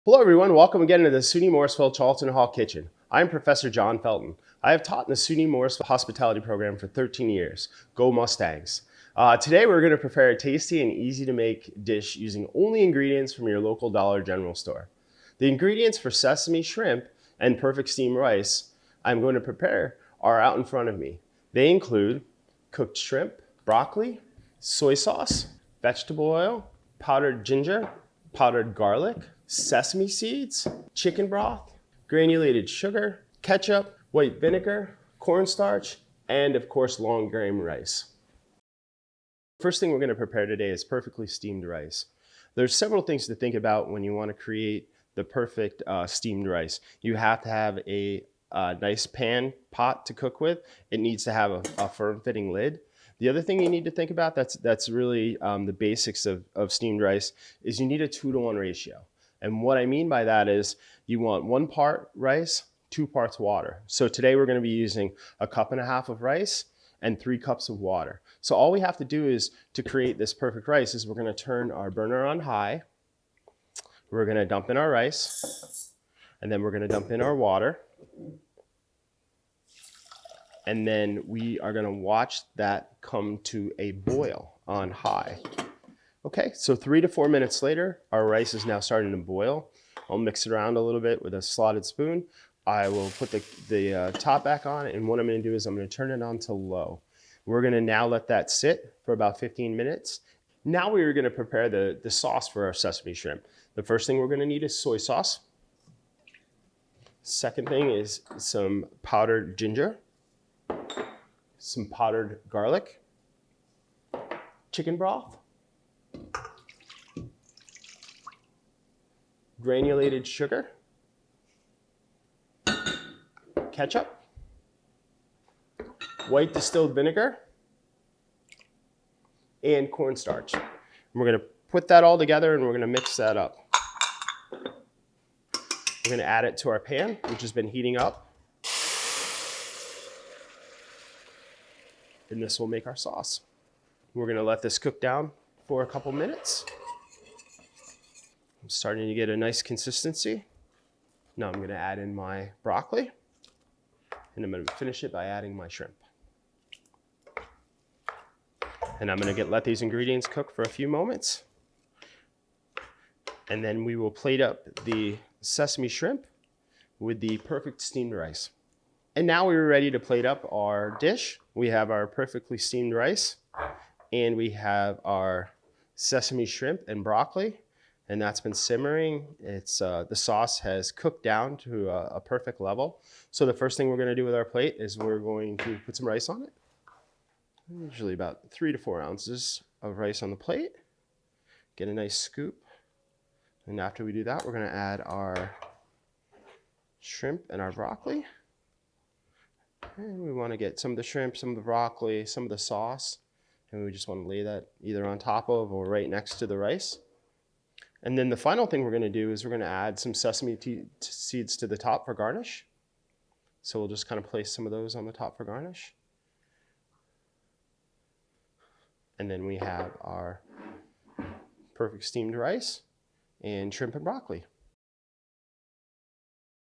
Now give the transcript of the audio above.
Hello everyone, welcome again to the SUNY Morrisville Charlton Hall Kitchen. I'm Professor John Felton. I have taught in the SUNY Morrisville Hospitality Program for 13 years. Go Mustangs. Today we're going to prepare a tasty and easy to make dish using only ingredients from your local Dollar General store. The ingredients for sesame shrimp and perfect steamed rice I'm going to prepare are out in front of me. They include cooked shrimp, broccoli, soy sauce, vegetable oil, powdered ginger, powdered garlic, sesame seeds, chicken broth, granulated sugar, ketchup, white vinegar, cornstarch, and of course long grain rice. First thing we're going to prepare today is perfectly steamed rice. There's several things to think about when you want to create the perfect steamed rice. You have to have a nice pan pot to cook with. It needs to have a firm fitting lid. The other thing you need to think about that's really the basics of steamed rice is you need a 2-to-1 ratio. And what I mean by that is you want 1 part rice, 2 parts water. So today we're going to be using 1.5 cups of rice and 3 cups of water. So all we have to do is to create this perfect rice is we're going to turn our burner on high. We're going to dump in our rice, and then we're going to dump in our water. And then we are going to watch that come to a boil on high. Okay, so 3 to 4 minutes later, our rice is now starting to boil. I'll mix it around a little bit with a slotted spoon. I will put the top back on, and what I'm going to do is I'm going to turn it on to low. We're going to now let that sit for about 15 minutes. Now we are going to prepare the sauce for our sesame shrimp. The first thing we're going to need is soy sauce. Second thing is some powdered ginger, some powdered garlic, chicken broth, granulated sugar, ketchup, white distilled vinegar, and cornstarch. We're going to put that all together and we're going to mix that up. We're going to add it to our pan, which has been heating up. And this will make our sauce. We're going to let this cook down for a couple minutes. I'm starting to get a nice consistency. Now I'm going to add in my broccoli, and I'm going to finish it by adding my shrimp. And I'm going to let these ingredients cook for a few moments. And then we will plate up the sesame shrimp with the perfect steamed rice. And now we're ready to plate up our dish. We have our perfectly steamed rice, and we have our sesame shrimp and broccoli, and that's been simmering. The sauce has cooked down to a perfect level. So the first thing we're going to do with our plate is we're going to put some rice on it. Usually about 3 to 4 ounces of rice on the plate. Get a nice scoop. And after we do that, we're going to add our shrimp and our broccoli. And we want to get some of the shrimp, some of the broccoli, some of the sauce. And we just want to lay that either on top of or right next to the rice. And then the final thing we're going to do is we're going to add some sesame seeds to the top for garnish. So we'll just kind of place some of those on the top for garnish. And then we have our perfect steamed rice and shrimp and broccoli.